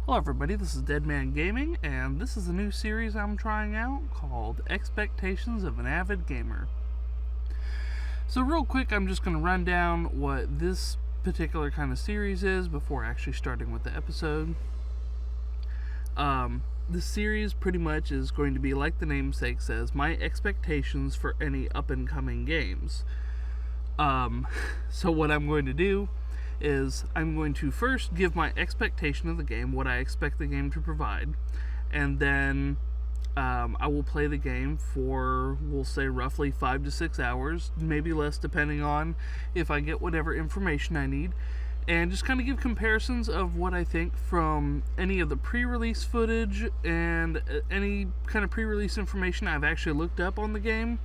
Hello everybody, this is DEDMan Gaming, and this is a new series I'm trying out called Expectations of an Avid Gamer. So real quick, I'm just going to run down what this particular kind of series is before actually starting with the episode. This series pretty much is going to be, like the namesake says, my expectations for any up-and-coming games. So what I'm going to do is I'm going to first give my expectation of the game, what I expect the game to provide, and then I will play the game for, we'll say, roughly 5 to 6 hours, maybe less depending on if I get whatever information I need, and just kind of give comparisons of what I think from any of the pre-release footage and any kind of pre-release information I've actually looked up on the game,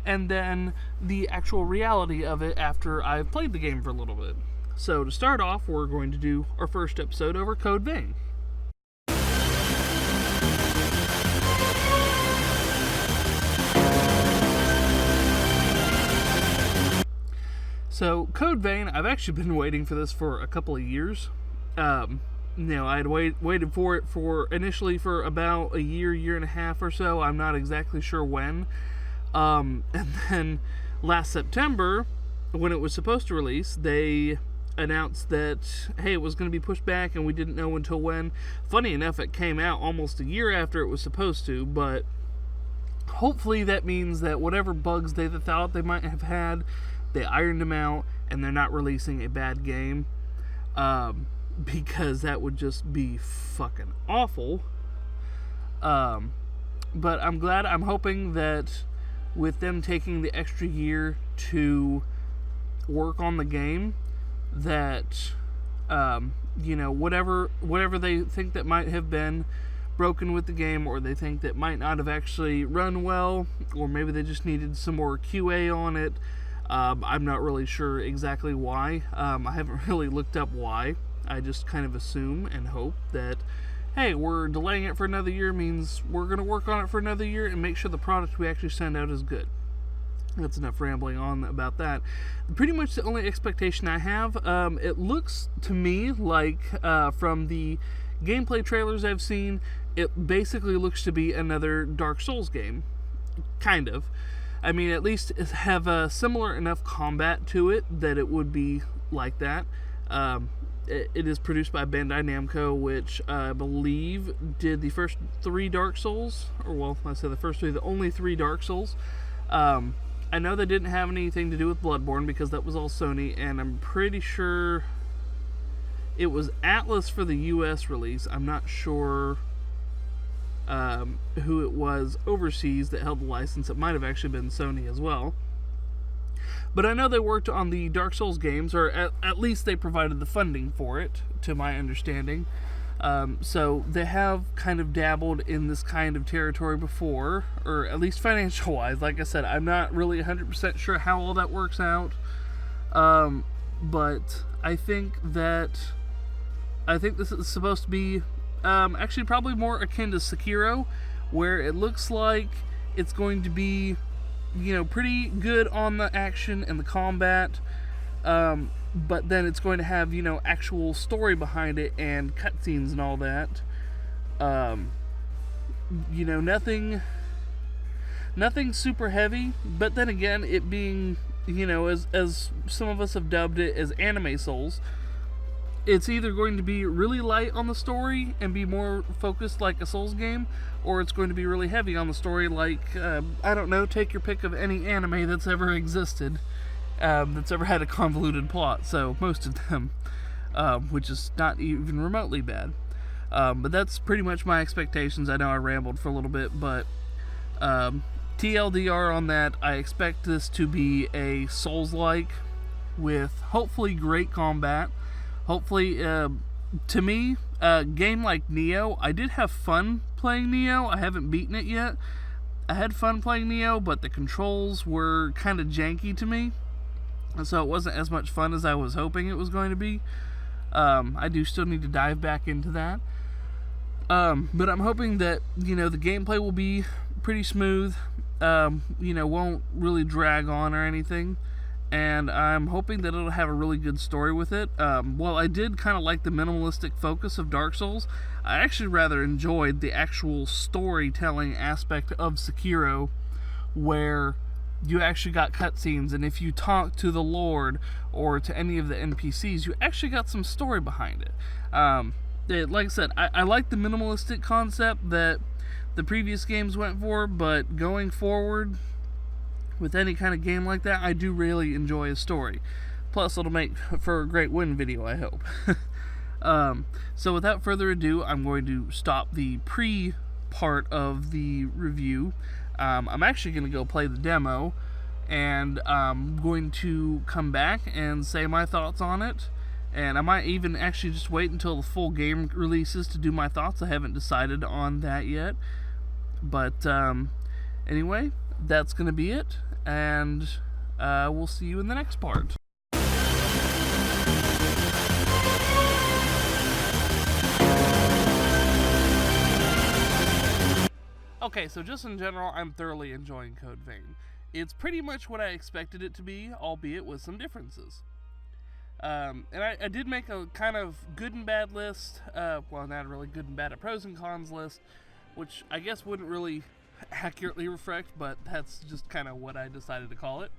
and then the actual reality of it after I've played the game for a little bit. So to start off, we're going to do our first episode over Code Vein. So Code Vein, I've actually been waiting for this for a couple of years. I had waited for it initially for about a year and a half or so. I'm not exactly sure when. And then last September, when it was supposed to release, they announced that, hey, it was going to be pushed back and we didn't know until when. Funny enough, it came out almost a year after it was supposed to, but hopefully that means that whatever bugs they thought they might have had, they ironed them out and they're not releasing a bad game, because that would just be fucking awful. But I'm hoping that with them taking the extra year to work on the game, that whatever they think that might have been broken with the game, or they think that might not have actually run well, or maybe they just needed some more QA on it. I'm not really sure exactly why. I haven't really looked up why. I just kind of assume and hope that, hey, we're delaying it for another year means we're going to work on it for another year and make sure the product we actually send out is good. That's enough rambling on about that. Pretty much the only expectation I have, it looks to me like, from the gameplay trailers I've seen, it basically looks to be another Dark Souls game. Kind of. I mean, at least have a similar enough combat to it that it would be like that. It is produced by Bandai Namco, which I believe did the first 3 Dark Souls. Or, well, I say the first 3, the only 3 Dark Souls. I know they didn't have anything to do with Bloodborne because that was all Sony, and I'm pretty sure it was Atlas for the US release. I'm not sure who it was overseas that held the license. It might have actually been Sony as well. But I know they worked on the Dark Souls games, or at least they provided the funding for it, to my understanding. So they have kind of dabbled in this kind of territory before, or at least financial-wise. Like I said, I'm not really 100% sure how all that works out. But I think this is supposed to be actually probably more akin to Sekiro, where it looks like it's going to be, pretty good on the action and the combat. But then it's going to have, actual story behind it and cutscenes and all that. Nothing super heavy. But then again, it being, as some of us have dubbed it as anime Souls, it's either going to be really light on the story and be more focused like a Souls game, or it's going to be really heavy on the story like, I don't know, take your pick of any anime that's ever existed. That's ever had a convoluted plot, so most of them, which is not even remotely bad. But that's pretty much my expectations. I know I rambled for a little bit, but TLDR on that, I expect this to be a Souls-like with hopefully great combat. Hopefully, to me, a game like Neo, I did have fun playing Neo. I haven't beaten it yet. I had fun playing Neo, but the controls were kind of janky to me. And so it wasn't as much fun as I was hoping it was going to be. I do still need to dive back into that. But I'm hoping that, the gameplay will be pretty smooth. Won't really drag on or anything. and I'm hoping that it'll have a really good story with it. While I did kind of like the minimalistic focus of Dark Souls, I actually rather enjoyed the actual storytelling aspect of Sekiro, where you actually got cutscenes, and if you talk to the Lord or to any of the NPCs, you actually got some story behind it. Like I said, I like the minimalistic concept that the previous games went for, but going forward with any kind of game like that, I do really enjoy a story. Plus, it'll make for a great win video, I hope. So without further ado, I'm going to stop the pre-part of the review. I'm actually going to go play the demo, and I'm going to come back and say my thoughts on it. And I might even actually just wait until the full game releases to do my thoughts. I haven't decided on that yet. But anyway, that's going to be it, and we'll see you in the next part. Okay, so just in general, I'm thoroughly enjoying Code Vein. It's pretty much what I expected it to be, albeit with some differences. And I did make a kind of good and bad list, well, not really good and bad, a pros and cons list, which I guess wouldn't really accurately reflect, but that's just kind of what I decided to call it.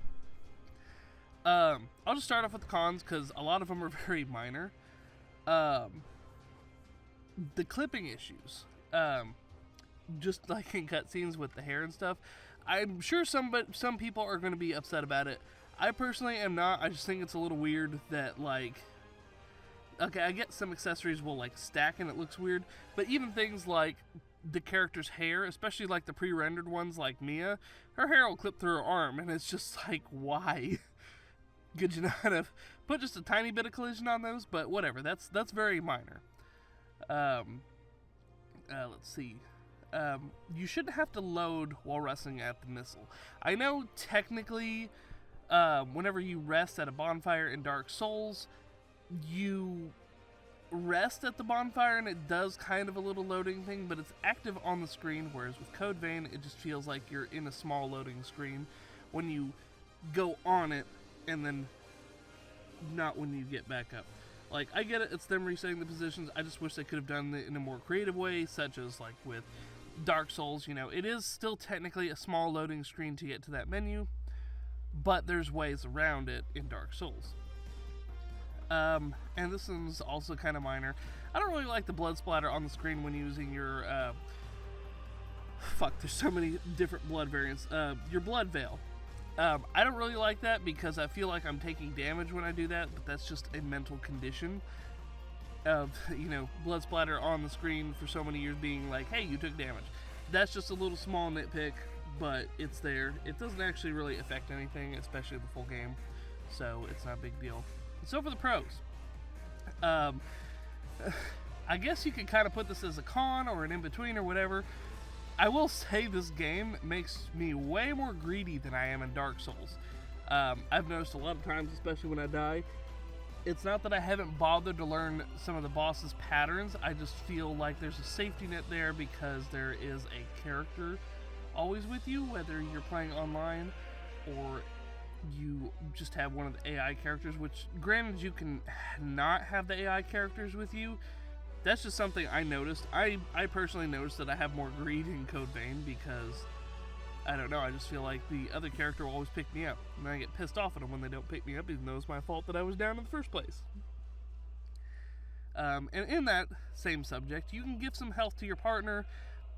I'll just start off with the cons, because a lot of them are very minor. The clipping issues. Just like in cutscenes with the hair and stuff. I'm sure some people are going to be upset about it. I personally am not. I just think it's a little weird that, like, okay, I get some accessories will, like, stack and it looks weird, but even things like the character's hair, especially like the pre-rendered ones like Mia, her hair will clip through her arm, and it's just like, why? Could you not have put just a tiny bit of collision on those? But whatever, that's very minor. Let's see. You shouldn't have to load while resting at the missile. I know technically, whenever you rest at a bonfire in Dark Souls, you rest at the bonfire and it does kind of a little loading thing, but it's active on the screen, whereas with Code Vein, it just feels like you're in a small loading screen when you go on it, and then not when you get back up. Like, I get it, it's them resetting the positions. I just wish they could have done it in a more creative way, such as like with Dark Souls. You know, it is still technically a small loading screen to get to that menu, but there's ways around it in Dark Souls. And this one's also kind of minor. I don't really like the blood splatter on the screen when using your, there's so many different blood variants. Your blood veil. I don't really like that because I feel like I'm taking damage when I do that, but that's just a mental condition of, you know, blood splatter on the screen for so many years being like, hey, you took damage. That's just a little small nitpick, but it's there. It doesn't actually really affect anything, especially the full game, so it's not a big deal. So for the pros, I guess you could kind of put this as a con or an in-between or whatever. I will say this game makes me way more greedy than I am in Dark Souls. I've noticed a lot of times, especially when I die, it's not that I haven't bothered to learn some of the boss's patterns. I just feel like there's a safety net there because there is a character always with you, whether you're playing online or you just have one of the AI characters, which granted you can not have the AI characters with you. That's just something I noticed. I personally noticed that I have more greed in Code Vein because, I don't know, I just feel like the other character will always pick me up, and I get pissed off at them when they don't pick me up, even though it's my fault that I was down in the first place. And in that same subject, you can give some health to your partner,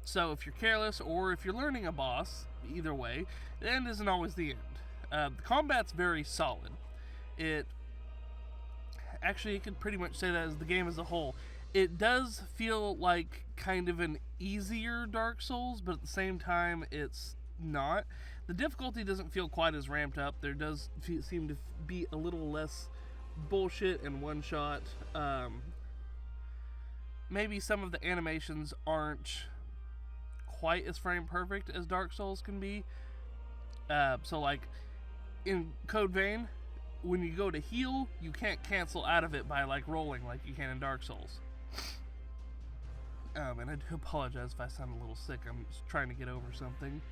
so if you're careless or if you're learning a boss, either way, the end isn't always the end. The combat's very solid. You could pretty much say that as the game as a whole. It does feel like kind of an easier Dark Souls, but at the same time, it's not. The difficulty doesn't feel quite as ramped up. There does seem to be a little less bullshit and one-shot. Maybe some of the animations aren't quite as frame perfect as Dark Souls can be. So like in Code Vein, when you go to heal, you can't cancel out of it by like rolling like you can in Dark Souls. And I do apologize if I sound a little sick. I'm just trying to get over something.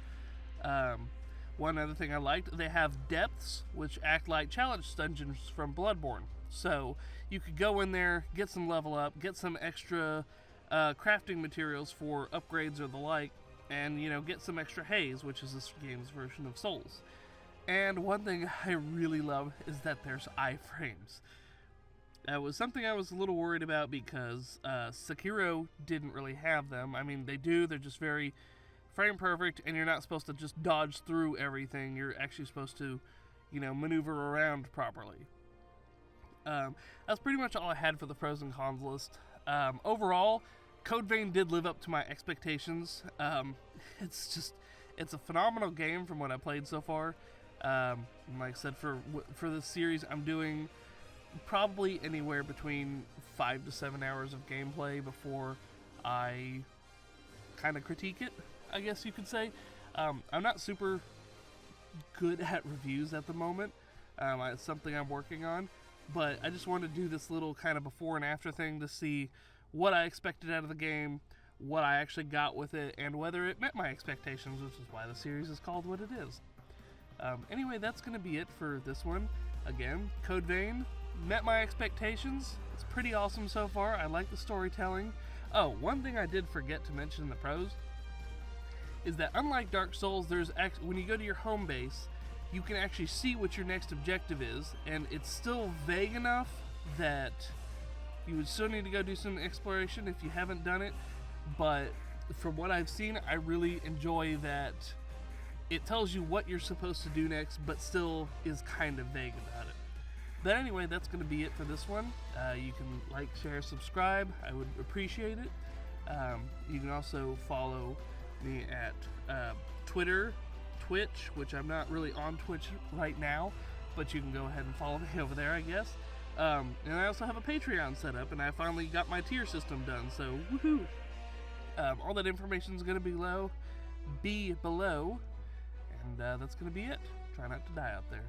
One other thing I liked, they have depths, which act like challenge dungeons from Bloodborne. So you could go in there, get some level up, get some extra crafting materials for upgrades or the like, and, you know, get some extra haze, which is this game's version of souls. And one thing I really love is that there's iframes. That was something I was a little worried about because Sekiro didn't really have them. I mean, they do, they're just very frame perfect, and you're not supposed to just dodge through everything. You're actually supposed to, you know, maneuver around properly. That's pretty much all I had for the pros and cons list. Overall, Code Vein did live up to my expectations. It's a phenomenal game from what I played so far. Like I said, for this series, I'm doing probably anywhere between 5 to 7 hours of gameplay before I kind of critique it, I guess you could say. I'm not super good at reviews at the moment. It's something I'm working on, but I just wanted to do this little kind of before and after thing to see what I expected out of the game, what I actually got with it, and whether it met my expectations, which is why the series is called what it is. Anyway, that's going to be it for this one. Again, Code Vein met my expectations. It's pretty awesome so far. I like the storytelling. Oh, one thing I did forget to mention in the pros is that unlike Dark Souls, when you go to your home base, you can actually see what your next objective is, and it's still vague enough that you would still need to go do some exploration if you haven't done it. But from what I've seen, I really enjoy that it tells you what you're supposed to do next, but still is kind of vague about it. But anyway, that's going to be it for this one. You can like, share, subscribe. I would appreciate it. You can also follow me at Twitter, Twitch, which I'm not really on Twitch right now, but you can go ahead and follow me over there, I guess. And I also have a Patreon set up, and I finally got my tier system done, so woohoo! All that information is going to be below, and that's going to be it. Try not to die out there.